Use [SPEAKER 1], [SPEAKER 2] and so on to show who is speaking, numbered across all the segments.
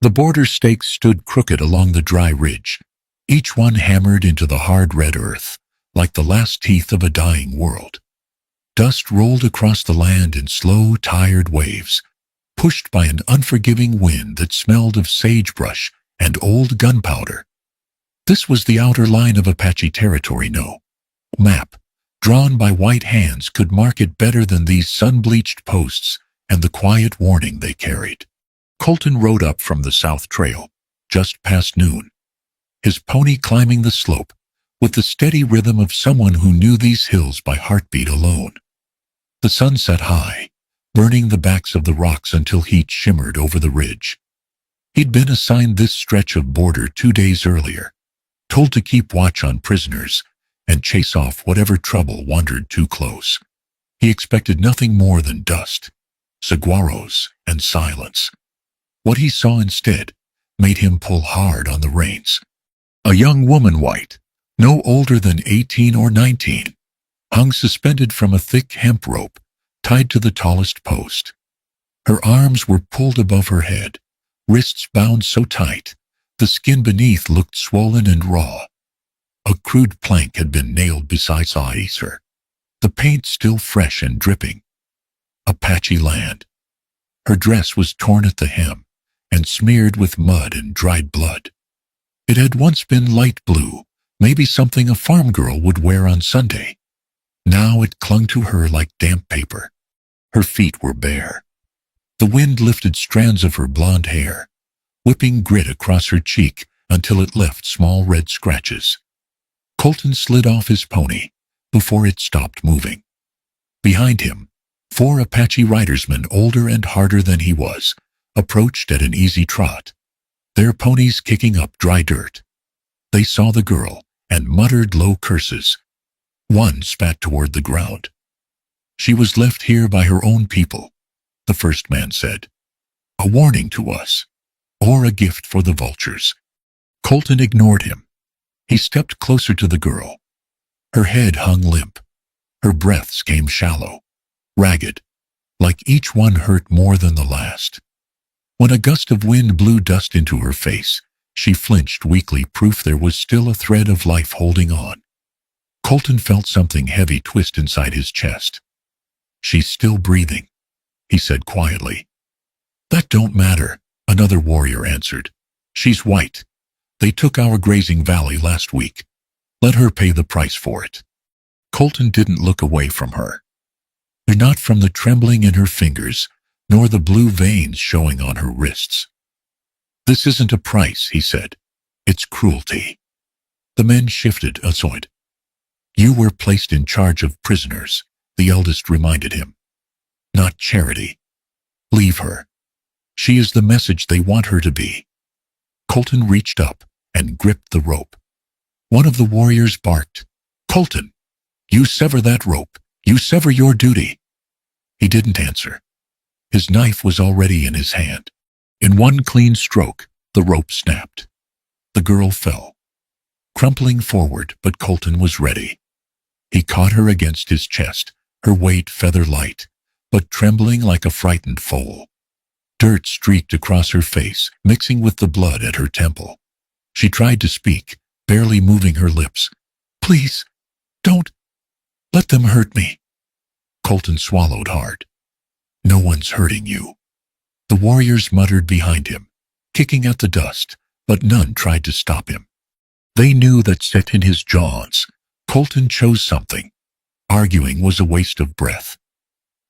[SPEAKER 1] The border stakes stood crooked along the dry ridge, each one hammered into the hard red earth, like the last teeth of a dying world. Dust rolled across the land in slow, tired waves, pushed by an unforgiving wind that smelled of sagebrush and old gunpowder. This was the outer line of Apache territory. No map, drawn by white hands, could mark it better than these sun-bleached posts and the quiet warning they carried. Colton rode up from the South Trail, just past noon, his pony climbing the slope with the steady rhythm of someone who knew these hills by heartbeat alone. The sun set high, burning the backs of the rocks until heat shimmered over the ridge. He'd been assigned this stretch of border 2 days earlier, told to keep watch on prisoners and chase off whatever trouble wandered too close. He expected nothing more than dust, saguaros, and silence. What he saw instead made him pull hard on the reins. A young woman, white, no older than 18 or 19, hung suspended from a thick hemp rope tied to the tallest post. Her arms were pulled above her head, wrists bound so tight, the skin beneath looked swollen and raw. A crude plank had been nailed beside her, the paint still fresh and dripping. Apache Land. Her dress was torn at the hem and smeared with mud and dried blood. It had once been light blue, maybe something a farm girl would wear on Sunday. Now it clung to her like damp paper. Her feet were bare. The wind lifted strands of her blonde hair, whipping grit across her cheek until it left small red scratches. Colton slid off his pony before it stopped moving. Behind him, 4 Apache ridersmen, older and harder than he was, approached at an easy trot, their ponies kicking up dry dirt. They saw the girl and muttered low curses. One spat toward the ground. "She was left here by her own people," the first man said. "A warning to us, or a gift for the vultures." Colton ignored him. He stepped closer to the girl. Her head hung limp. Her breaths came shallow, ragged, like each one hurt more than the last. When a gust of wind blew dust into her face, she flinched weakly, proof there was still a thread of life holding on. Colton felt something heavy twist inside his chest. "She's still breathing," he said quietly. "That don't matter," another warrior answered. "She's white. They took our grazing valley last week. Let her pay the price for it." Colton didn't look away from her. Not from the trembling in her fingers, nor the blue veins showing on her wrists. "This isn't a price," he said. "It's cruelty." The men shifted aside. "You were placed in charge of prisoners," the eldest reminded him. "Not charity. Leave her. She is the message they want her to be." Colton reached up and gripped the rope. One of the warriors barked, "Colton, you sever that rope. You sever your duty." He didn't answer. His knife was already in his hand. In one clean stroke, the rope snapped. The girl fell, crumpling forward, but Colton was ready. He caught her against his chest, her weight feather light, but trembling like a frightened foal. Dirt streaked across her face, mixing with the blood at her temple. She tried to speak, barely moving her lips. "Please, don't let them hurt me." Colton swallowed hard. "No one's hurting you." The warriors muttered behind him, kicking at the dust, but none tried to stop him. They knew that set in his jaws, Colton chose something. Arguing was a waste of breath.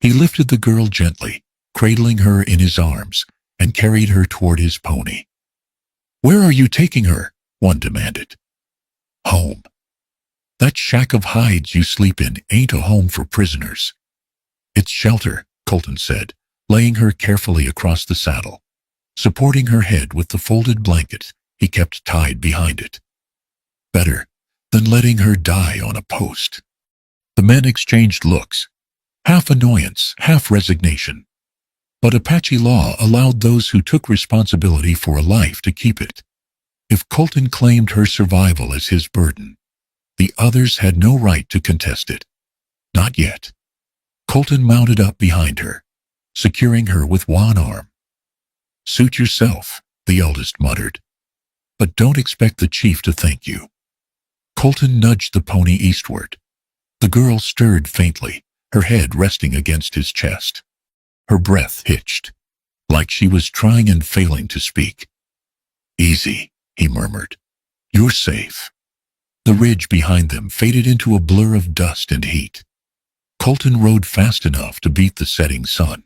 [SPEAKER 1] He lifted the girl gently, cradling her in his arms, and carried her toward his pony. "Where are you taking her?" one demanded. "Home. That shack of hides you sleep in ain't a home for prisoners." "It's shelter," Colton said, laying her carefully across the saddle, supporting her head with the folded blanket he kept tied behind it. "Better than letting her die on a post." The men exchanged looks, half annoyance, half resignation. But Apache law allowed those who took responsibility for a life to keep it. If Colton claimed her survival as his burden, the others had no right to contest it. Not yet. Colton mounted up behind her, securing her with one arm. "Suit yourself," the eldest muttered. "But don't expect the chief to thank you." Colton nudged the pony eastward. The girl stirred faintly, her head resting against his chest. Her breath hitched, like she was trying and failing to speak. "Easy," he murmured. "You're safe." The ridge behind them faded into a blur of dust and heat. Colton rode fast enough to beat the setting sun,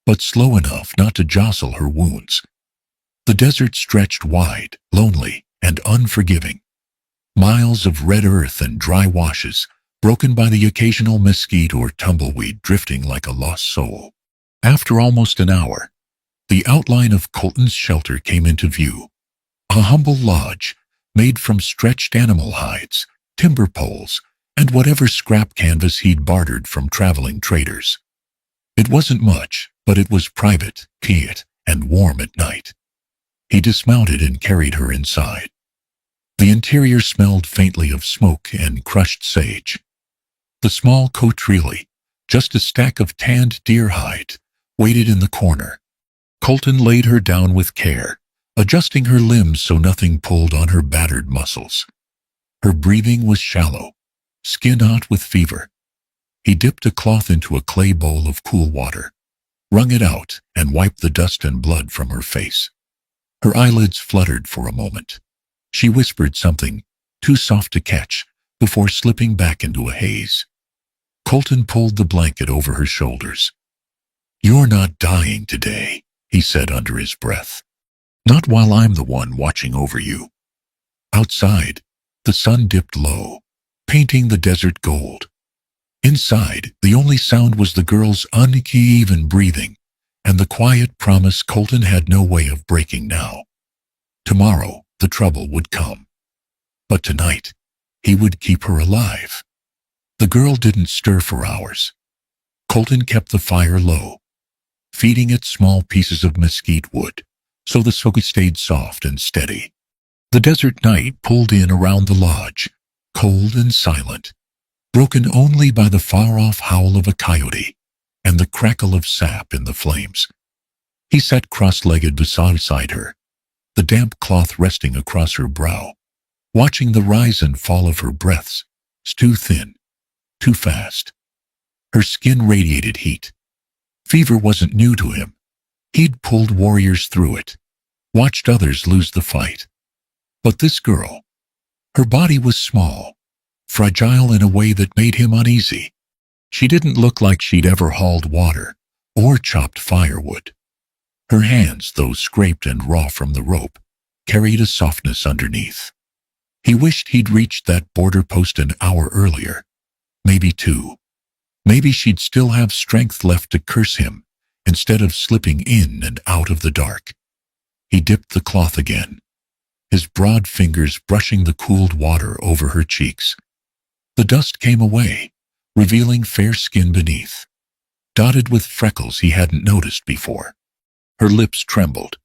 [SPEAKER 1] but slow enough not to jostle her wounds. The desert stretched wide, lonely, and unforgiving. Miles of red earth and dry washes, broken by the occasional mesquite or tumbleweed drifting like a lost soul. After almost an hour, the outline of Colton's shelter came into view. A humble lodge, made from stretched animal hides, timber poles, and whatever scrap canvas he'd bartered from traveling traders. It wasn't much, but it was private, quiet, and warm at night. He dismounted and carried her inside. The interior smelled faintly of smoke and crushed sage. The small cotrili, just a stack of tanned deer hide, waited in the corner. Colton laid her down with care, adjusting her limbs so nothing pulled on her battered muscles. Her breathing was shallow, skin hot with fever. He dipped a cloth into a clay bowl of cool water, wrung it out, and wiped the dust and blood from her face. Her eyelids fluttered for a moment. She whispered something, too soft to catch, before slipping back into a haze. Colton pulled the blanket over her shoulders. "You're not dying today," he said under his breath. "Not while I'm the one watching over you." Outside, the sun dipped low, painting the desert gold. Inside, the only sound was the girl's uneven breathing, and the quiet promise Colton had no way of breaking now. Tomorrow, the trouble would come. But tonight, he would keep her alive. The girl didn't stir for hours. Colton kept the fire low, feeding it small pieces of mesquite wood, so the smoke stayed soft and steady. The desert night pulled in around the lodge, cold and silent, broken only by the far-off howl of a coyote and the crackle of sap in the flames. He sat cross-legged beside her, the damp cloth resting across her brow, watching the rise and fall of her breaths, too thin, too fast. Her skin radiated heat. Fever wasn't new to him. He'd pulled warriors through it, watched others lose the fight. But this girl, her body was small, fragile in a way that made him uneasy. She didn't look like she'd ever hauled water or chopped firewood. Her hands, though scraped and raw from the rope, carried a softness underneath. He wished he'd reached that border post an hour earlier, maybe two. Maybe she'd still have strength left to curse him instead of slipping in and out of the dark. He dipped the cloth again, his broad fingers brushing the cooled water over her cheeks. The dust came away, revealing fair skin beneath, dotted with freckles he hadn't noticed before. Her lips trembled.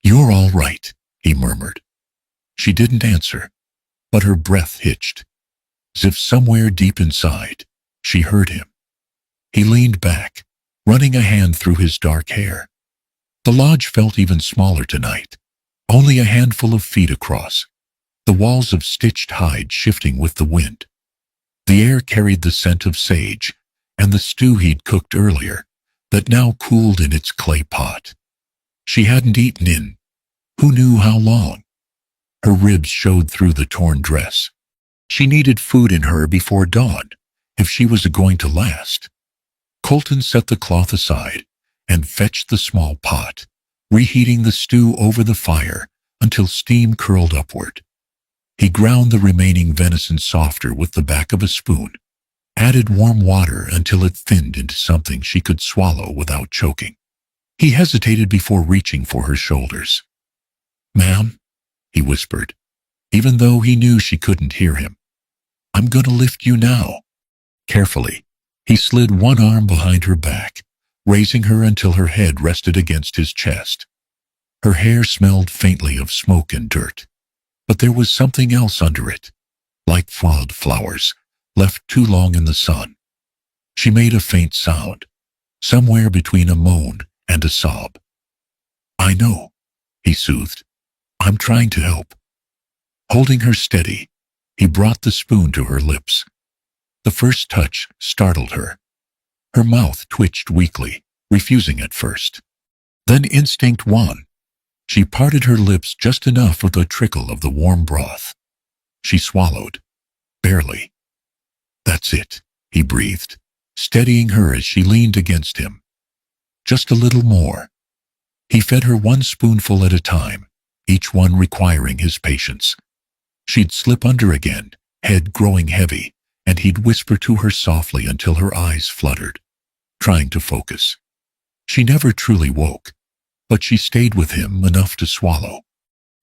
[SPEAKER 1] "You're all right," he murmured. She didn't answer, but her breath hitched, as if somewhere deep inside, she heard him. He leaned back, running a hand through his dark hair. The lodge felt even smaller tonight, only a handful of feet across, the walls of stitched hide shifting with the wind. The air carried the scent of sage and the stew he'd cooked earlier that now cooled in its clay pot. She hadn't eaten in who knew how long. Her ribs showed through the torn dress. She needed food in her before dawn, if she was going to last. Colton set the cloth aside and fetched the small pot, reheating the stew over the fire until steam curled upward. He ground the remaining venison softer with the back of a spoon, added warm water until it thinned into something she could swallow without choking. He hesitated before reaching for her shoulders. "Ma'am," he whispered, even though he knew she couldn't hear him. "I'm gonna lift you now." Carefully, he slid one arm behind her back, raising her until her head rested against his chest. Her hair smelled faintly of smoke and dirt, but there was something else under it, like wildflowers, left too long in the sun. She made a faint sound, somewhere between a moan and a sob. "I know," he soothed. I'm trying to help. Holding her steady, he brought the spoon to her lips. The first touch startled her. Her mouth twitched weakly, refusing at first. Then instinct won. She parted her lips just enough for the trickle of the warm broth. She swallowed. Barely. That's it, he breathed, steadying her as she leaned against him. Just a little more. He fed her one spoonful at a time, each one requiring his patience. She'd slip under again, head growing heavy, and he'd whisper to her softly until her eyes fluttered, trying to focus. She never truly woke, but she stayed with him enough to swallow.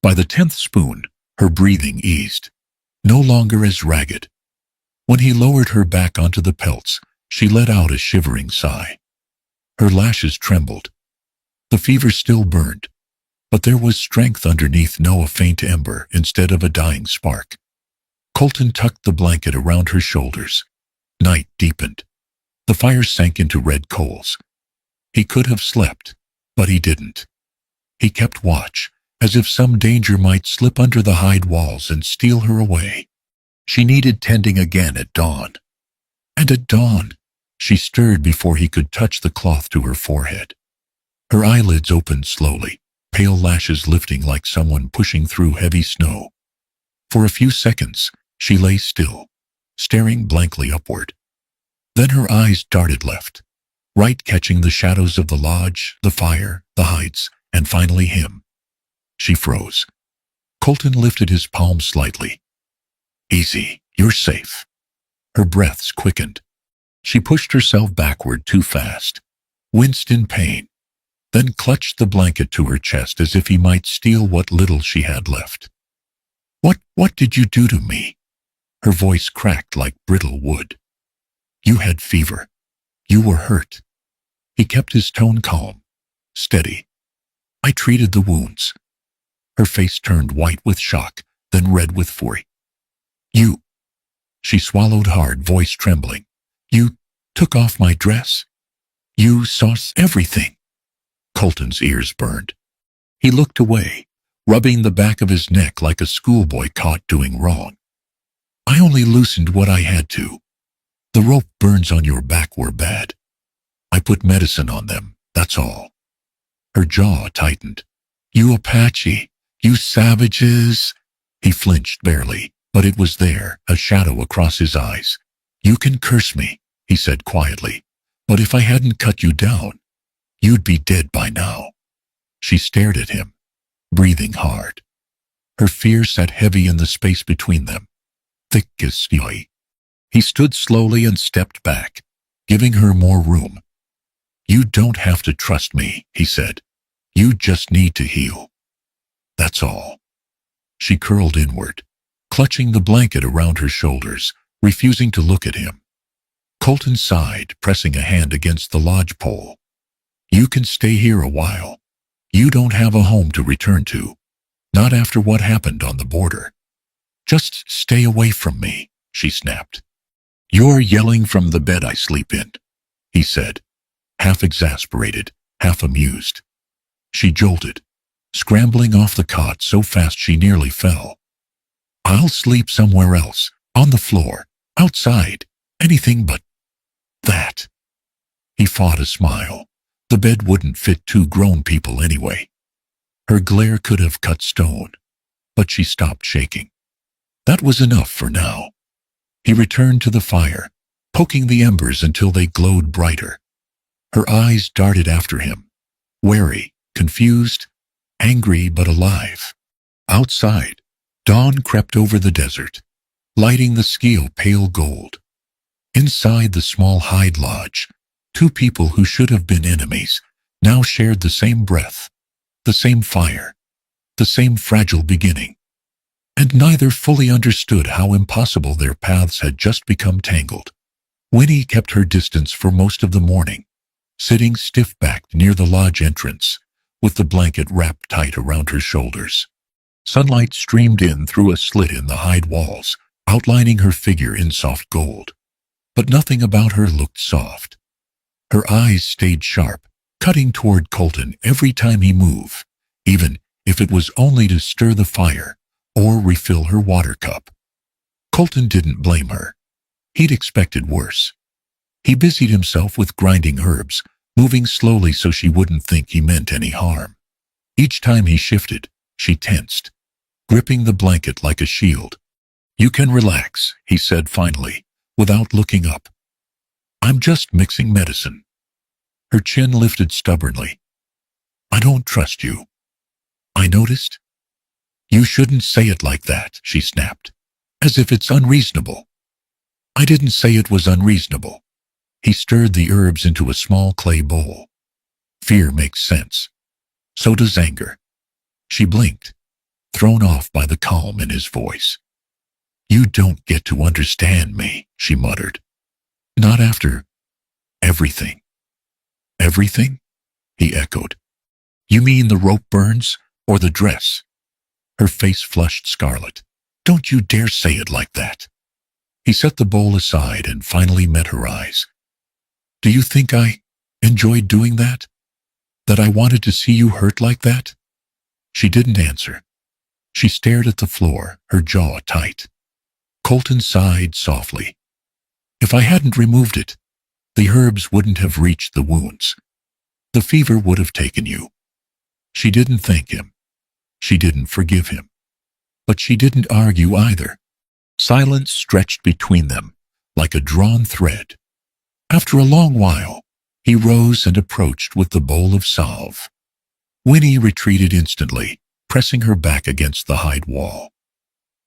[SPEAKER 1] By the 10th spoon, her breathing eased, no longer as ragged. When he lowered her back onto the pelts, she let out a shivering sigh. Her lashes trembled. The fever still burned, but there was strength underneath, a faint ember instead of a dying spark. Colton tucked the blanket around her shoulders. Night deepened. The fire sank into red coals. He could have slept, but he didn't. He kept watch, as if some danger might slip under the hide walls and steal her away. She needed tending again at dawn. And at dawn, she stirred before he could touch the cloth to her forehead. Her eyelids opened slowly, pale lashes lifting like someone pushing through heavy snow. For a few seconds, she lay still, staring blankly upward. Then her eyes darted left, right catching the shadows of the lodge, the fire, the heights, and finally him. She froze. Colton lifted his palm slightly. Easy, you're safe. Her breaths quickened. She pushed herself backward too fast, winced in pain, then clutched the blanket to her chest as if he might steal what little she had left. What did you do to me? Her voice cracked like brittle wood. You had fever. You were hurt. He kept his tone calm, steady. I treated the wounds. Her face turned white with shock, then red with fury. You. She swallowed hard, voice trembling. You took off my dress. You saw everything. Colton's ears burned. He looked away, rubbing the back of his neck like a schoolboy caught doing wrong. I only loosened what I had to. The rope burns on your back were bad. I put medicine on them, that's all. Her jaw tightened. You Apache, you savages. He flinched barely, but it was there, a shadow across his eyes. You can curse me, he said quietly, but if I hadn't cut you down, you'd be dead by now. She stared at him, breathing hard. Her fear sat heavy in the space between them, thick as snow. He stood slowly and stepped back, giving her more room. You don't have to trust me, he said. You just need to heal. That's all. She curled inward, clutching the blanket around her shoulders, refusing to look at him. Colton sighed, pressing a hand against the lodge pole. You can stay here a while. You don't have a home to return to. Not after what happened on the border. Just stay away from me, she snapped. You're yelling from the bed I sleep in, he said, half exasperated, half amused. She jolted, scrambling off the cot so fast she nearly fell. I'll sleep somewhere else, on the floor, outside, anything but that. He fought a smile. The bed wouldn't fit two grown people anyway. Her glare could have cut stone, but she stopped shaking. That was enough for now. He returned to the fire, poking the embers until they glowed brighter. Her eyes darted after him, wary, confused, angry but alive. Outside, dawn crept over the desert, lighting the scale pale gold. Inside the small hide lodge, two people who should have been enemies now shared the same breath, the same fire, the same fragile beginning. And neither fully understood how impossible their paths had just become tangled. Winnie kept her distance for most of the morning, sitting stiff-backed near the lodge entrance, with the blanket wrapped tight around her shoulders. Sunlight streamed in through a slit in the hide walls, outlining her figure in soft gold. But nothing about her looked soft. Her eyes stayed sharp, cutting toward Colton every time he moved, even if it was only to stir the fire or refill her water cup. Colton didn't blame her. He'd expected worse. He busied himself with grinding herbs, moving slowly so she wouldn't think he meant any harm. Each time he shifted, she tensed, gripping the blanket like a shield. "You can relax," he said finally, without looking up. "I'm just mixing medicine." Her chin lifted stubbornly. "I don't trust you." "I noticed." "You shouldn't say it like that," she snapped, "as if it's unreasonable." "I didn't say it was unreasonable." He stirred the herbs into a small clay bowl. "Fear makes sense. So does anger." She blinked, thrown off by the calm in his voice. "You don't get to understand me," she muttered. "Not after everything." "Everything?" he echoed. "You mean the rope burns or the dress?" Her face flushed scarlet. "Don't you dare say it like that." He set the bowl aside and finally met her eyes. "Do you think I enjoyed doing that? That I wanted to see you hurt like that?" She didn't answer. She stared at the floor, her jaw tight. Colton sighed softly. "If I hadn't removed it, the herbs wouldn't have reached the wounds. The fever would have taken you." She didn't thank him. She didn't forgive him. But she didn't argue either. Silence stretched between them, like a drawn thread. After a long while, he rose and approached with the bowl of salve. Winnie retreated instantly, pressing her back against the hide wall.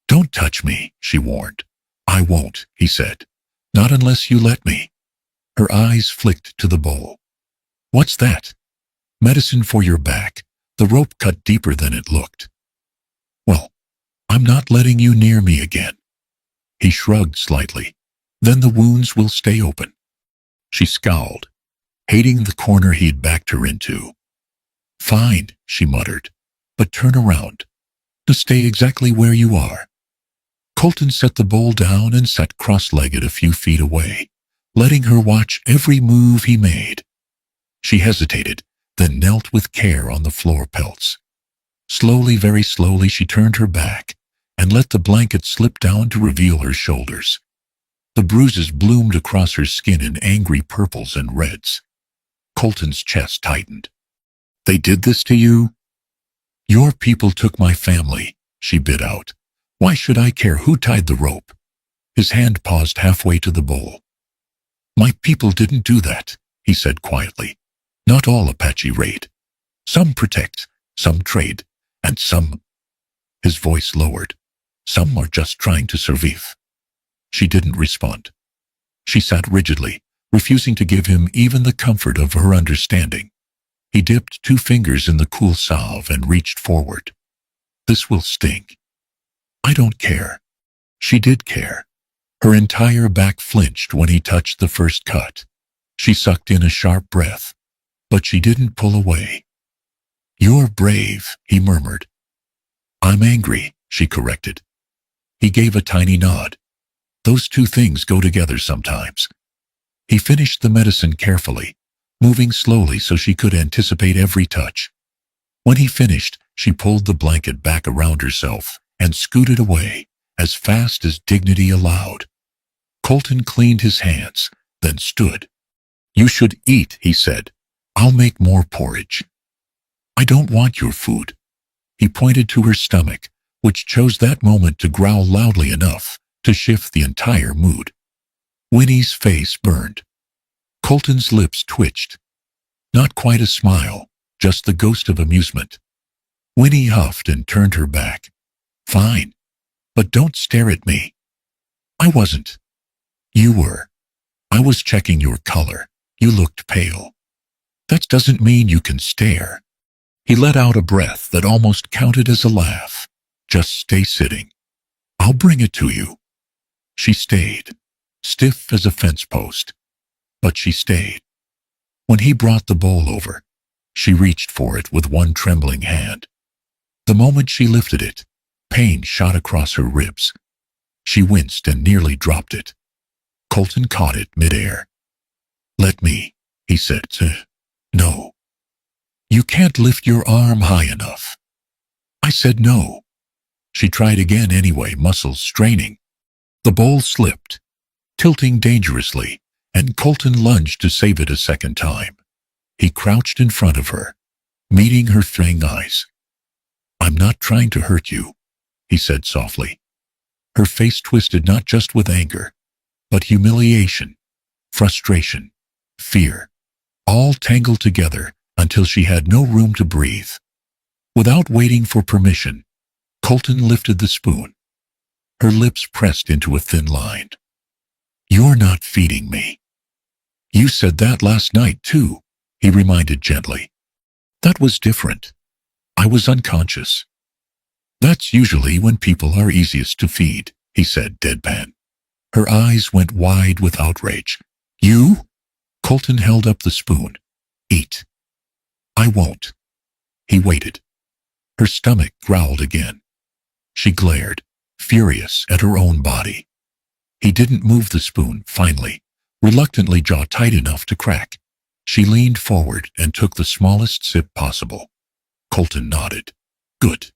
[SPEAKER 1] "Don't touch me," she warned. "I won't," he said. "Not unless you let me." Her eyes flicked to the bowl. "What's that?" "Medicine for your back." The rope cut deeper than it looked. "Well, I'm not letting you near me again." He shrugged slightly. "Then the wounds will stay open." She scowled, hating the corner he'd backed her into. "Fine," she muttered, "but turn around. To stay exactly where you are." Colton set the bowl down and sat cross-legged a few feet away, letting her watch every move he made. She hesitated, then knelt with care on the floor pelts. Slowly, very slowly, she turned her back and let the blanket slip down to reveal her shoulders. The bruises bloomed across her skin in angry purples and reds. Colton's chest tightened. "They did this to you?" "Your people took my family," she bit out. "Why should I care who tied the rope?" His hand paused halfway to the bowl. "My people didn't do that," he said quietly. "Not all Apache raid. Some protect, some trade, and some—" His voice lowered. "Some are just trying to survive." She didn't respond. She sat rigidly, refusing to give him even the comfort of her understanding. He dipped 2 fingers in the cool salve and reached forward. "This will sting." "I don't care." She did care. Her entire back flinched when he touched the first cut. She sucked in a sharp breath, but she didn't pull away. "You're brave," he murmured. "I'm angry," she corrected. He gave a tiny nod. Those 2 things go together sometimes. He finished the medicine carefully, moving slowly so she could anticipate every touch. When he finished, she pulled the blanket back around herself and scooted away, as fast as dignity allowed. Colton cleaned his hands, then stood. "You should eat," he said. "I'll make more porridge." "I don't want your food." He pointed to her stomach, which chose that moment to growl loudly enough to shift the entire mood. Winnie's face burned. Colton's lips twitched. Not quite a smile, just the ghost of amusement. Winnie huffed and turned her back. "Fine. But don't stare at me." "I wasn't." "You were. I was checking your color. You looked pale." "That doesn't mean you can stare." He let out a breath that almost counted as a laugh. "Just stay sitting. I'll bring it to you." She stayed, stiff as a fence post. But she stayed. When he brought the bowl over, she reached for it with one trembling hand. The moment she lifted it, pain shot across her ribs. She winced and nearly dropped it. Colton caught it midair. "Let me," he said. "No. You can't lift your arm high enough." I said no. She tried again anyway, muscles straining. The bowl slipped, tilting dangerously, and Colton lunged to save it a second time. He crouched in front of her, meeting her fang eyes. I'm not trying to hurt you, he said softly. Her face twisted not just with anger, but humiliation, frustration, fear, all tangled together until she had no room to breathe. Without waiting for permission, Colton lifted the spoon. Her lips pressed into a thin line. You're not feeding me. You said that last night, too, he reminded gently. That was different. I was unconscious. That's usually when people are easiest to feed, he said deadpan. Her eyes went wide with outrage. You? Colton held up the spoon. Eat. I won't. He waited. Her stomach growled again. She glared, furious at her own body. He didn't move the spoon, finally, reluctantly, jaw tight enough to crack. She leaned forward and took the smallest sip possible. Colton nodded. Good.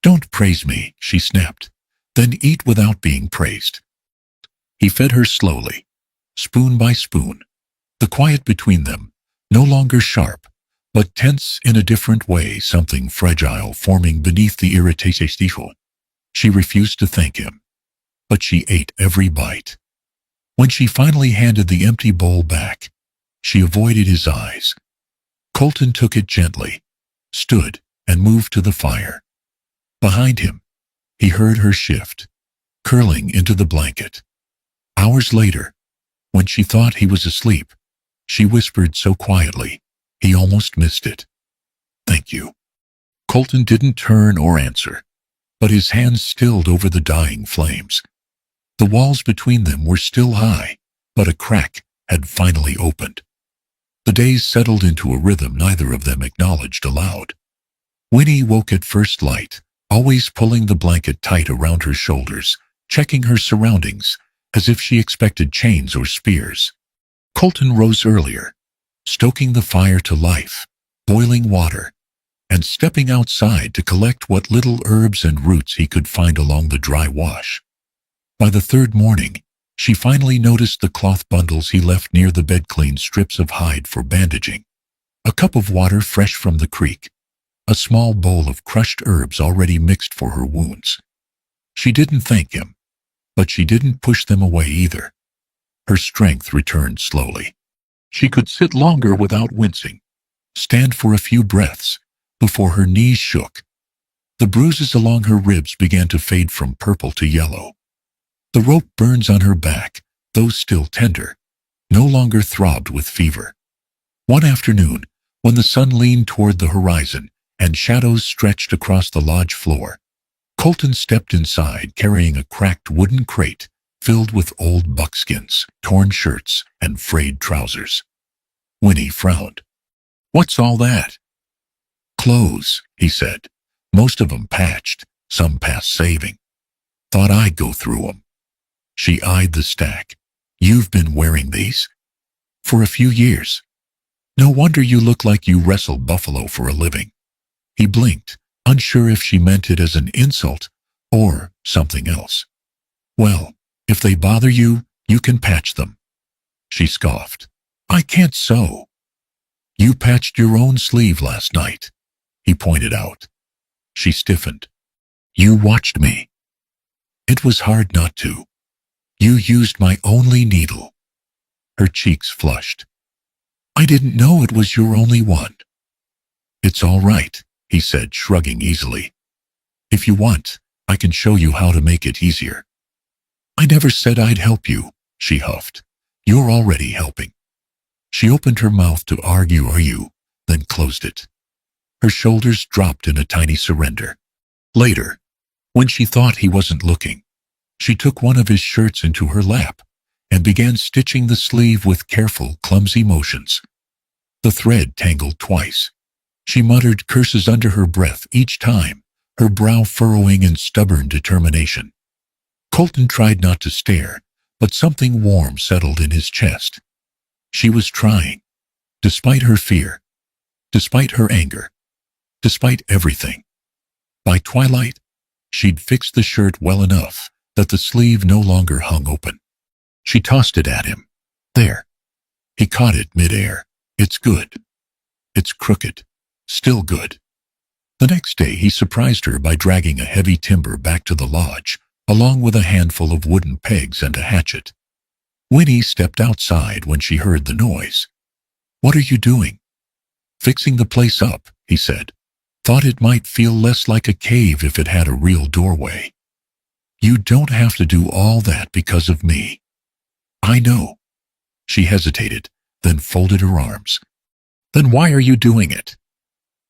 [SPEAKER 1] Don't praise me, she snapped. Then eat without being praised. He fed her slowly, spoon by spoon. The quiet between them, no longer sharp, but tense in a different way, something fragile forming beneath the irritation. She refused to thank him, but she ate every bite. When she finally handed the empty bowl back, she avoided his eyes. Colton took it gently, stood, and moved to the fire. Behind him, he heard her shift, curling into the blanket. Hours later, when she thought he was asleep, she whispered so quietly, he almost missed it. Thank you. Colton didn't turn or answer, but his hands stilled over the dying flames. The walls between them were still high, but a crack had finally opened. The days settled into a rhythm neither of them acknowledged aloud. Winnie woke at first light, always pulling the blanket tight around her shoulders, checking her surroundings, as if she expected chains or spears. Colton rose earlier, stoking the fire to life, boiling water, and stepping outside to collect what little herbs and roots he could find along the dry wash. By the third morning, she finally noticed the cloth bundles he left near the bed, clean strips of hide for bandaging, a cup of water fresh from the creek, a small bowl of crushed herbs already mixed for her wounds. She didn't thank him, but she didn't push them away either. Her strength returned slowly. She could sit longer without wincing, stand for a few breaths, before her knees shook. The bruises along her ribs began to fade from purple to yellow. The rope burns on her back, though still tender, no longer throbbed with fever. One afternoon, when the sun leaned toward the horizon and shadows stretched across the lodge floor, Colton stepped inside carrying a cracked wooden crate filled with old buckskins, torn shirts, and frayed trousers. Winnie frowned. What's all that? Clothes, he said, most of 'em patched, some past saving. Thought I'd go through 'em. She eyed the stack. You've been wearing these? For a few years. No wonder you look like you wrestle buffalo for a living. He blinked, unsure if she meant it as an insult or something else. Well, if they bother you, you can patch them. She scoffed. I can't sew. You patched your own sleeve last night, he pointed out. She stiffened. You watched me. It was hard not to. You used my only needle. Her cheeks flushed. I didn't know it was your only one. It's all right, he said, shrugging easily. If you want, I can show you how to make it easier. I never said I'd help you, she huffed. You're already helping. She opened her mouth to argue, then closed it. Her shoulders dropped in a tiny surrender. Later, when she thought he wasn't looking, she took one of his shirts into her lap and began stitching the sleeve with careful, clumsy motions. The thread tangled twice. She muttered curses under her breath each time, her brow furrowing in stubborn determination. Colton tried not to stare, but something warm settled in his chest. She was trying, despite her fear, despite her anger, despite everything. By twilight, she'd fixed the shirt well enough that the sleeve no longer hung open. She tossed it at him. There. He caught it mid-air. It's good. It's crooked. Still good. The next day he surprised her by dragging a heavy timber back to the lodge, along with a handful of wooden pegs and a hatchet. Winnie stepped outside when she heard the noise. "What are you doing?" "Fixing the place up," he said. "Thought it might feel less like a cave if it had a real doorway." "You don't have to do all that because of me." "I know." She hesitated, then folded her arms. "Then why are you doing it?"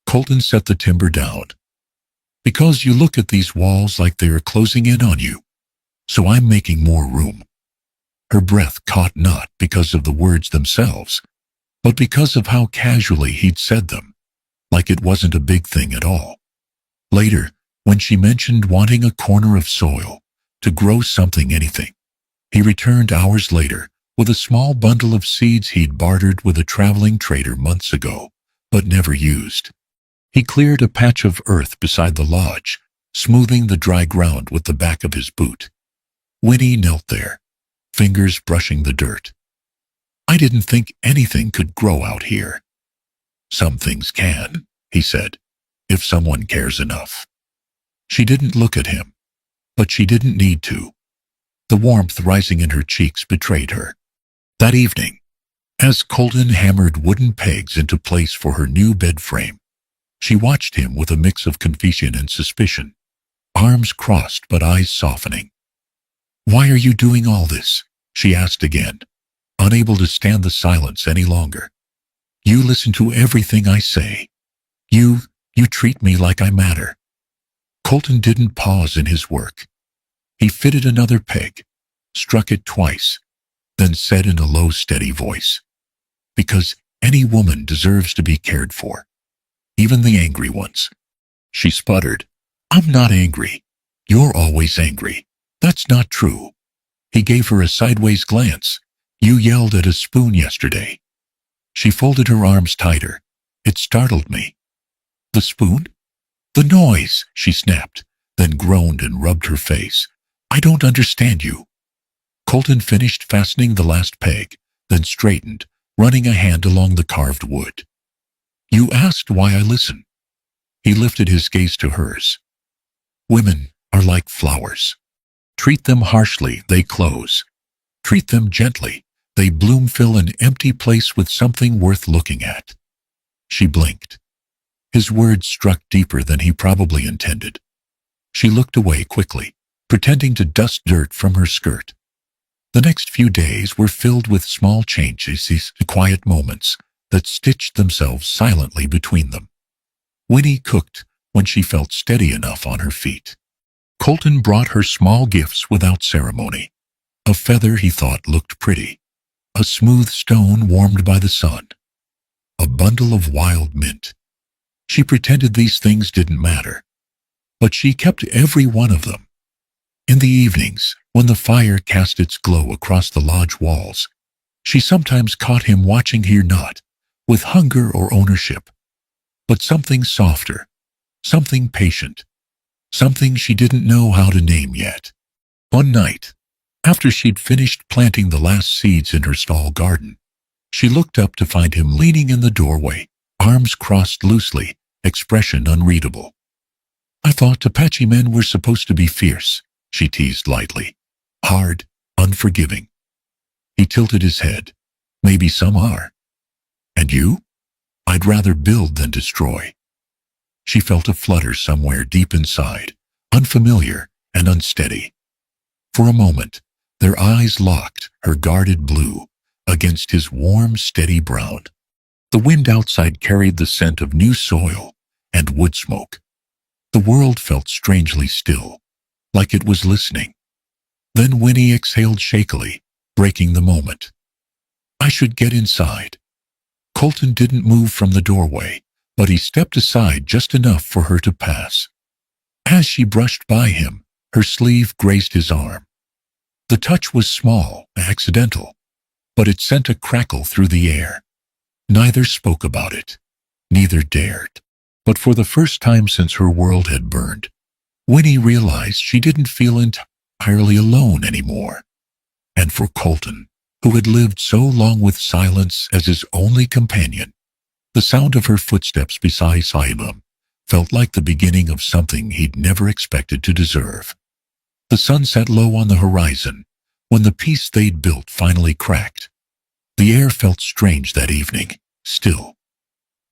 [SPEAKER 1] Colton set the timber down. "Because you look at these walls like they are closing in on you. So I'm making more room." Her breath caught not because of the words themselves, but because of how casually he'd said them, like it wasn't a big thing at all. Later, when she mentioned wanting a corner of soil to grow something, anything, he returned hours later with a small bundle of seeds he'd bartered with a traveling trader months ago, but never used. He cleared a patch of earth beside the lodge, smoothing the dry ground with the back of his boot. Winnie knelt there, fingers brushing the dirt. "I didn't think anything could grow out here." "Some things can," he said, "if someone cares enough." She didn't look at him, but she didn't need to. The warmth rising in her cheeks betrayed her. That evening, as Colton hammered wooden pegs into place for her new bed frame, she watched him with a mix of confusion and suspicion, arms crossed but eyes softening. "Why are you doing all this?" she asked again, unable to stand the silence any longer. "You listen to everything I say. You treat me like I matter." Colton didn't pause in his work. He fitted another peg, struck it twice, then said in a low, steady voice, "Because any woman deserves to be cared for, even the angry ones." She sputtered, "I'm not angry. You're always angry." "That's not true." He gave her a sideways glance. "You yelled at a spoon yesterday." She folded her arms tighter. "It startled me." "The spoon?" "The noise," she snapped, then groaned and rubbed her face. "I don't understand you." Colton finished fastening the last peg, then straightened, running a hand along the carved wood. "You asked why I listen." He lifted his gaze to hers. "Women are like flowers. Treat them harshly, they close. Treat them gently, they bloom, fill an empty place with something worth looking at." She blinked. His words struck deeper than he probably intended. She looked away quickly, pretending to dust dirt from her skirt. The next few days were filled with small changes, these quiet moments that stitched themselves silently between them. Winnie cooked when she felt steady enough on her feet. Colton brought her small gifts without ceremony. A feather he thought looked pretty, a smooth stone warmed by the sun, a bundle of wild mint. She pretended these things didn't matter, but she kept every one of them. In the evenings, when the fire cast its glow across the lodge walls, she sometimes caught him watching her, not with hunger or ownership, but something softer, something patient, something she didn't know how to name yet. One night, after she'd finished planting the last seeds in her small garden, she looked up to find him leaning in the doorway, arms crossed loosely, expression unreadable. "I thought Apache men were supposed to be fierce," she teased lightly. "Hard, unforgiving." He tilted his head. "Maybe some are." "And you?" "I'd rather build than destroy." She felt a flutter somewhere deep inside, unfamiliar and unsteady. For a moment, their eyes locked, her guarded blue against his warm, steady brown. The wind outside carried the scent of new soil and wood smoke. The world felt strangely still, like it was listening. Then Winnie exhaled shakily, breaking the moment. "I should get inside." Colton didn't move from the doorway, but he stepped aside just enough for her to pass. As she brushed by him, her sleeve grazed his arm. The touch was small, accidental, but it sent a crackle through the air. Neither spoke about it. Neither dared. But for the first time since her world had burned, Winnie realized she didn't feel entirely alone anymore. And for Colton, who had lived so long with silence as his only companion, the sound of her footsteps beside him felt like the beginning of something he'd never expected to deserve. The sun set low on the horizon when the peace they'd built finally cracked. The air felt strange that evening, still,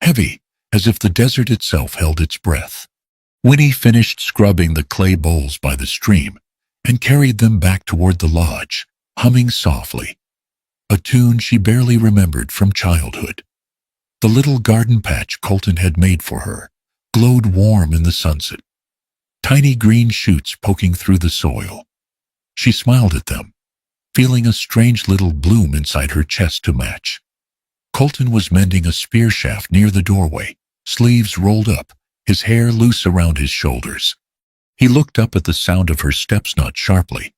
[SPEAKER 1] heavy, as if the desert itself held its breath. Winnie finished scrubbing the clay bowls by the stream and carried them back toward the lodge, humming softly, a tune she barely remembered from childhood. The little garden patch Colton had made for her glowed warm in the sunset, tiny green shoots poking through the soil. She smiled at them, feeling a strange little bloom inside her chest to match. Colton was mending a spear shaft near the doorway, sleeves rolled up, his hair loose around his shoulders. He looked up at the sound of her steps, not sharply,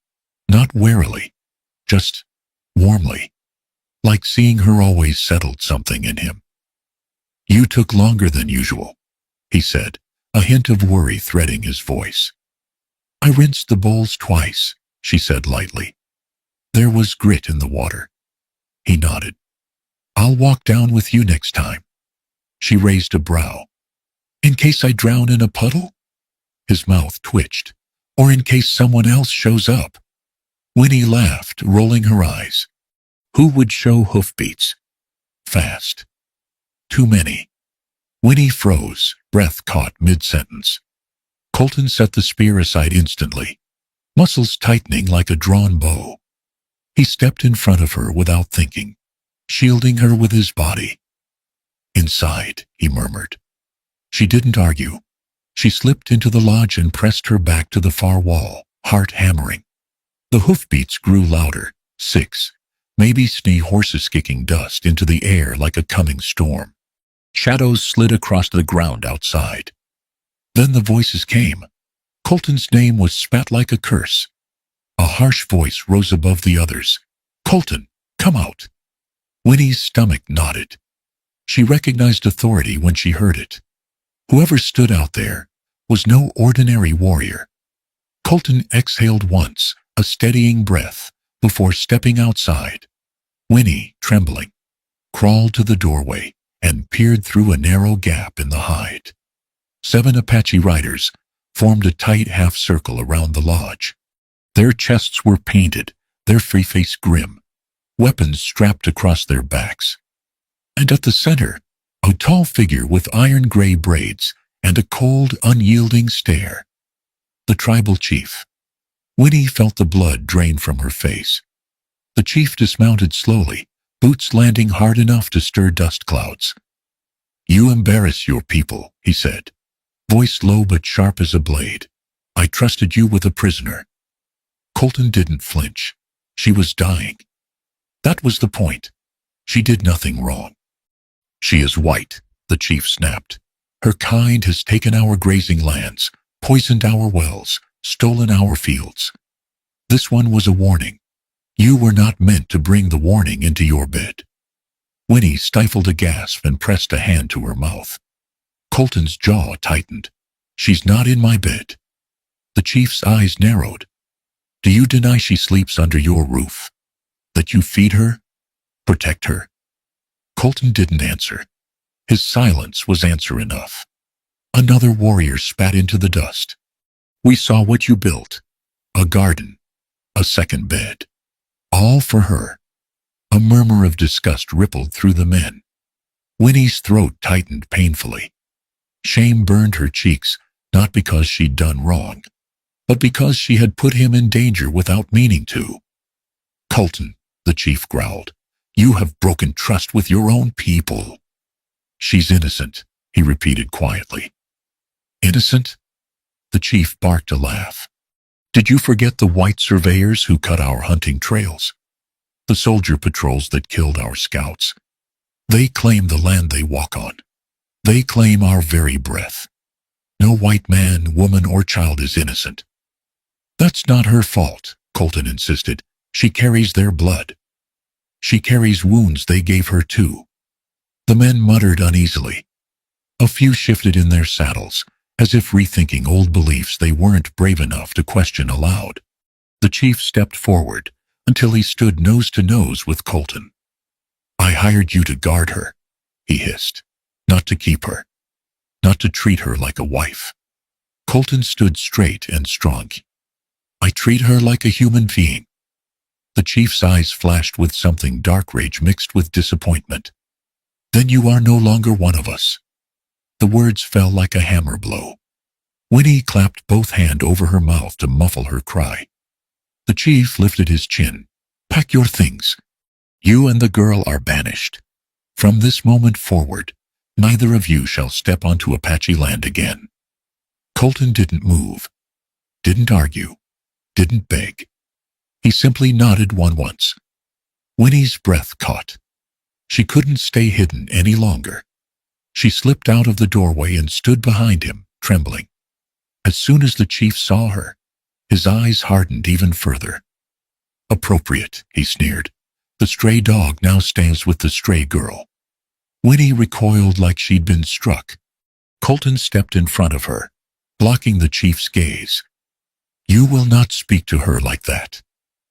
[SPEAKER 1] not warily, just warmly, like seeing her always settled something in him. "You took longer than usual," he said, a hint of worry threading his voice. "I rinsed the bowls twice," she said lightly. "There was grit in the water." He nodded. "I'll walk down with you next time." She raised a brow. "In case I drown in a puddle?" His mouth twitched. "Or in case someone else shows up?" Winnie laughed, rolling her eyes. Who would show hoofbeats? Fast. Too many. Winnie froze, breath caught mid-sentence. Colton set the spear aside instantly, muscles tightening like a drawn bow. He stepped in front of her without thinking, shielding her with his body. "Inside," he murmured. She didn't argue. She slipped into the lodge and pressed her back to the far wall, heart hammering. The hoofbeats grew louder, 6, maybe sneeze horses kicking dust into the air like a coming storm. Shadows slid across the ground outside. Then the voices came. Colton's name was spat like a curse. A harsh voice rose above the others. "Colton, come out." Winnie's stomach knotted. She recognized authority when she heard it. Whoever stood out there was no ordinary warrior. Colton exhaled once, a steadying breath, before stepping outside. Winnie, trembling, crawled to the doorway and peered through a narrow gap in the hide. 7 Apache riders formed a tight half-circle around the lodge. Their chests were painted, their free face grim, weapons strapped across their backs. And at the center, a tall figure with iron-gray braids and a cold, unyielding stare. The tribal chief. Winnie felt the blood drain from her face. The chief dismounted slowly, boots landing hard enough to stir dust clouds. "You embarrass your people," he said, voice low but sharp as a blade. "I trusted you with a prisoner." Colton didn't flinch. She was dying. That was the point. She did nothing wrong. "She is white," the chief snapped. "Her kind has taken our grazing lands, poisoned our wells, stolen our fields. This one was a warning. You were not meant to bring the warning into your bed." Winnie stifled a gasp and pressed a hand to her mouth. Colton's jaw tightened. "She's not in my bed." The chief's eyes narrowed. "Do you deny she sleeps under your roof? That you feed her? Protect her?" Colton didn't answer. His silence was answer enough. Another warrior spat into the dust. "We saw what you built. A garden. A second bed. All for her." A murmur of disgust rippled through the men. Winnie's throat tightened painfully. Shame burned her cheeks, not because she'd done wrong, but because she had put him in danger without meaning to. "Colton," the chief growled, "you have broken trust with your own people." "She's innocent," he repeated quietly. "Innocent?" The chief barked a laugh. "Did you forget the white surveyors who cut our hunting trails? The soldier patrols that killed our scouts? They claim the land they walk on. They claim our very breath. No white man, woman, or child is innocent." "That's not her fault," Colton insisted. "She carries their blood. She carries wounds they gave her too." The men muttered uneasily. A few shifted in their saddles, as if rethinking old beliefs they weren't brave enough to question aloud. The chief stepped forward until he stood nose to nose with Colton. "I hired you to guard her," he hissed, "not to keep her, not to treat her like a wife." Colton stood straight and strong. "I treat her like a human being." The chief's eyes flashed with something dark rage mixed with disappointment. "Then you are no longer one of us." The words fell like a hammer blow. Winnie clapped both hands over her mouth to muffle her cry. The chief lifted his chin. "Pack your things. You and the girl are banished. From this moment forward, neither of you shall step onto Apache land again." Colton didn't move, didn't argue, didn't beg. He simply nodded once. Winnie's breath caught. She couldn't stay hidden any longer. She slipped out of the doorway and stood behind him, trembling. As soon as the chief saw her, his eyes hardened even further. "Appropriate," he sneered. "The stray dog now stands with the stray girl." Winnie recoiled like she'd been struck. Colton stepped in front of her, blocking the chief's gaze. "You will not speak to her like that,"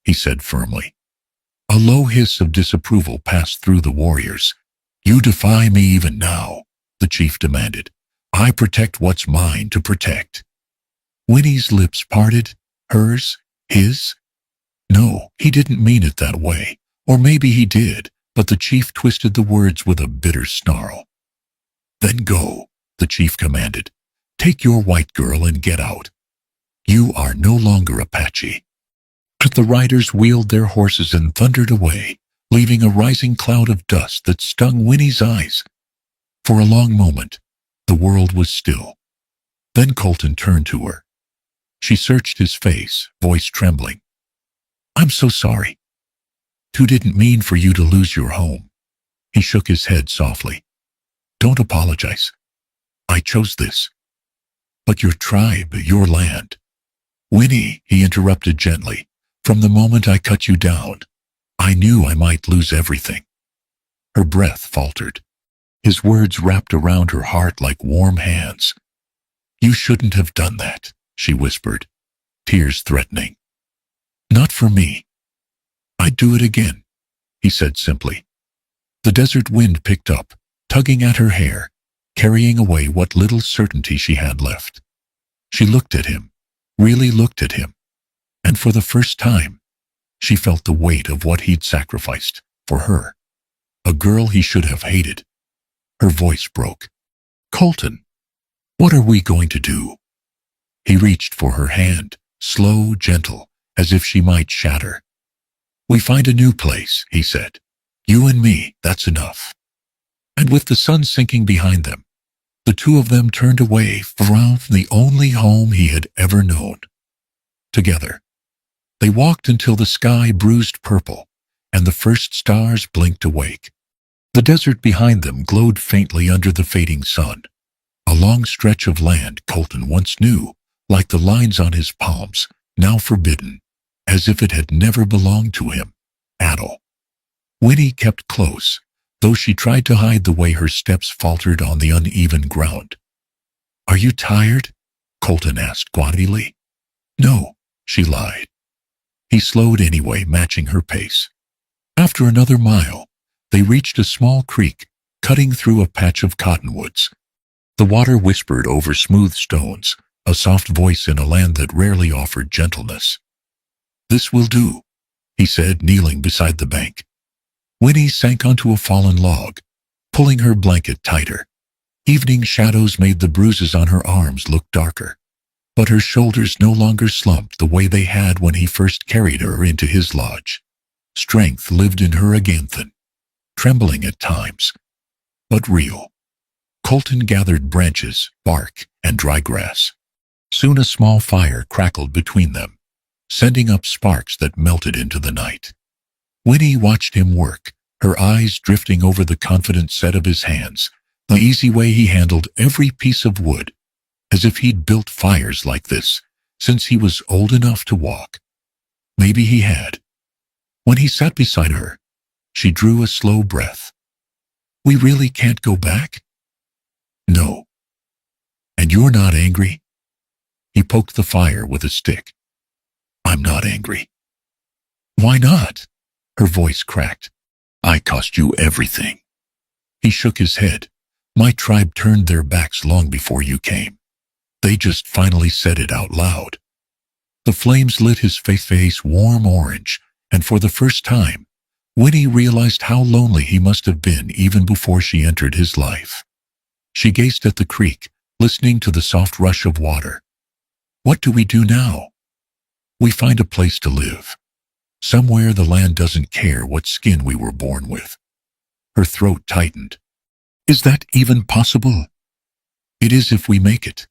[SPEAKER 1] he said firmly. A low hiss of disapproval passed through the warriors. "You defy me even now," the chief demanded. "I protect what's mine to protect." Winnie's lips parted. Hers? His? No, he didn't mean it that way. Or maybe he did, but the chief twisted the words with a bitter snarl. "Then go," the chief commanded. "Take your white girl and get out. You are no longer Apache." But the riders wheeled their horses and thundered away, leaving a rising cloud of dust that stung Winnie's eyes. For a long moment, the world was still. Then Colton turned to her. She searched his face, voice trembling. "I'm so sorry. Two didn't mean for you to lose your home." He shook his head softly. "Don't apologize. I chose this. But your tribe, your land." "Winnie," he interrupted gently, "from the moment I cut you down, I knew I might lose everything." Her breath faltered. His words wrapped around her heart like warm hands. "You shouldn't have done that," she whispered, tears threatening. "Not for me." "I'd do it again," he said simply. The desert wind picked up, tugging at her hair, carrying away what little certainty she had left. She looked at him, really looked at him, and for the first time, she felt the weight of what he'd sacrificed for her, a girl he should have hated. Her voice broke. "Colton, what are we going to do?" He reached for her hand, slow, gentle, as if she might shatter. "We find a new place," he said. "You and me, that's enough." And with the sun sinking behind them, the two of them turned away from the only home he had ever known. Together, they walked until the sky bruised purple, and the first stars blinked awake. The desert behind them glowed faintly under the fading sun, a long stretch of land Colton once knew, like the lines on his palms, now forbidden, as if it had never belonged to him at all. Winnie kept close, though she tried to hide the way her steps faltered on the uneven ground. "Are you tired?" Colton asked guardedly. "No," she lied. He slowed anyway, matching her pace. After another mile, they reached a small creek, cutting through a patch of cottonwoods. The water whispered over smooth stones, a soft voice in a land that rarely offered gentleness. "This will do," he said, kneeling beside the bank. Winnie sank onto a fallen log, pulling her blanket tighter. Evening shadows made the bruises on her arms look darker, but her shoulders no longer slumped the way they had when he first carried her into his lodge. Strength lived in her again, trembling at times, but real. Colton gathered branches, bark, and dry grass. Soon a small fire crackled between them, sending up sparks that melted into the night. Winnie watched him work, her eyes drifting over the confident set of his hands, the easy way he handled every piece of wood, as if he'd built fires like this since he was old enough to walk. Maybe he had. When he sat beside her, she drew a slow breath. "We really can't go back?" No. And you're not angry? He poked the fire with a stick. I'm not angry. Why not? Her voice cracked. I cost you everything. He shook his head. My tribe turned their backs long before you came. They just finally said it out loud. The flames lit his face warm orange, and for the first time, Winnie realized how lonely he must have been even before she entered his life. She gazed at the creek, listening to the soft rush of water. What do we do now? We find a place to live. Somewhere the land doesn't care what skin we were born with. Her throat tightened. Is that even possible? It is if we make it.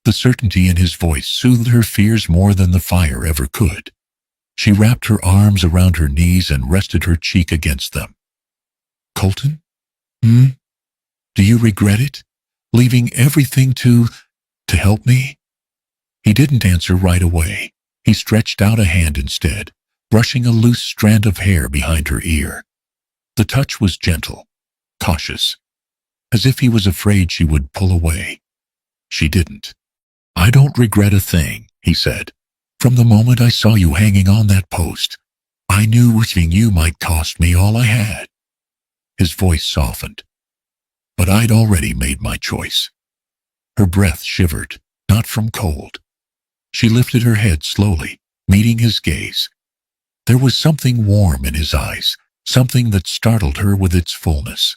[SPEAKER 1] The certainty in his voice soothed her fears more than the fire ever could. She wrapped her arms around her knees and rested her cheek against them. Colton? Do you regret it? Leaving everything to help me? He didn't answer right away. He stretched out a hand instead, brushing a loose strand of hair behind her ear. The touch was gentle, cautious, as if he was afraid she would pull away. She didn't. I don't regret a thing, he said. From the moment I saw you hanging on that post, I knew wishing you might cost me all I had. His voice softened. But I'd already made my choice. Her breath shivered, not from cold. She lifted her head slowly, meeting his gaze. There was something warm in his eyes, something that startled her with its fullness.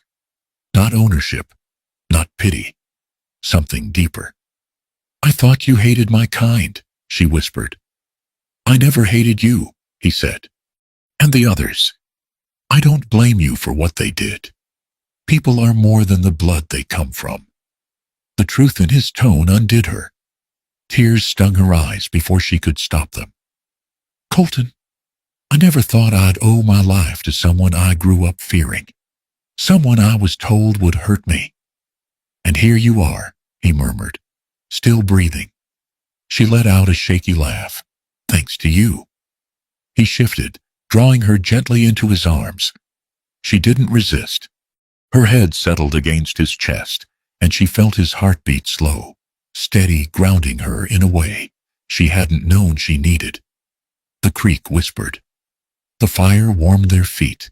[SPEAKER 1] Not ownership, not pity, something deeper. I thought you hated my kind, she whispered. I never hated you, he said. And the others. I don't blame you for what they did. People are more than the blood they come from. The truth in his tone undid her. Tears stung her eyes before she could stop them. Colton, I never thought I'd owe my life to someone I grew up fearing. Someone I was told would hurt me. And here you are, he murmured, still breathing. She let out a shaky laugh. Thanks to you. He shifted, drawing her gently into his arms. She didn't resist. Her head settled against his chest, and she felt his heartbeat slow, steady, grounding her in a way she hadn't known she needed. The creek whispered. The fire warmed their feet.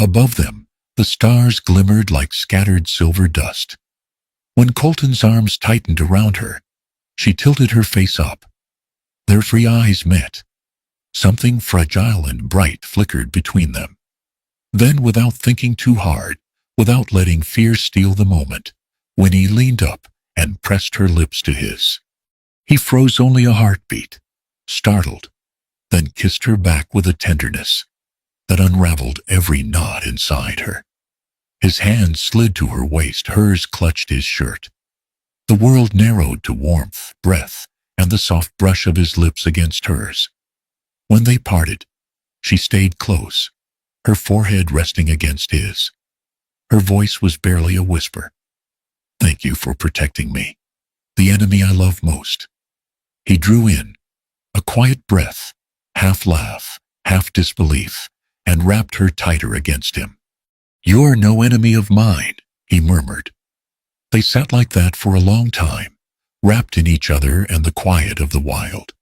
[SPEAKER 1] Above them, the stars glimmered like scattered silver dust. When Colton's arms tightened around her, she tilted her face up. Their free eyes met. Something fragile and bright flickered between them. Then, without thinking too hard, without letting fear steal the moment, Winnie leaned up and pressed her lips to his. He froze only a heartbeat, startled, then kissed her back with a tenderness that unraveled every knot inside her. His hand slid to her waist, hers clutched his shirt. The world narrowed to warmth, breath, and the soft brush of his lips against hers. When they parted, she stayed close, her forehead resting against his. Her voice was barely a whisper. Thank you for protecting me, the enemy I love most. He drew in, a quiet breath, half laugh, half disbelief, and wrapped her tighter against him. You're no enemy of mine, he murmured. They sat like that for a long time, wrapped in each other and the quiet of the wild.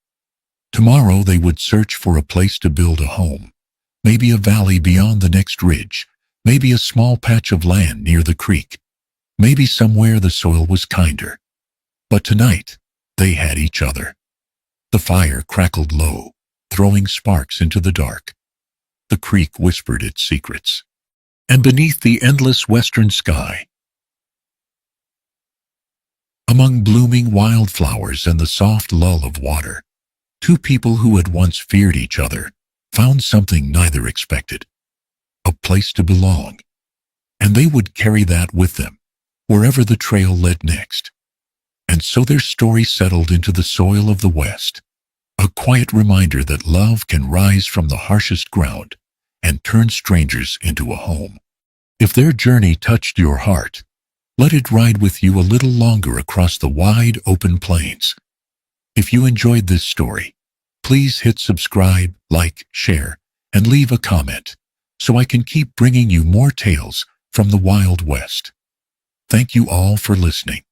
[SPEAKER 1] Tomorrow they would search for a place to build a home, maybe a valley beyond the next ridge, maybe a small patch of land near the creek, maybe somewhere the soil was kinder. But tonight, they had each other. The fire crackled low, throwing sparks into the dark. The creek whispered its secrets. And beneath the endless western sky, among blooming wildflowers and the soft lull of water, two people who had once feared each other found something neither expected, a place to belong. And they would carry that with them, wherever the trail led next. And so their story settled into the soil of the West, a quiet reminder that love can rise from the harshest ground and turn strangers into a home. If their journey touched your heart, let it ride with you a little longer across the wide open plains. If you enjoyed this story, please hit subscribe, like, share, and leave a comment so I can keep bringing you more tales from the Wild West. Thank you all for listening.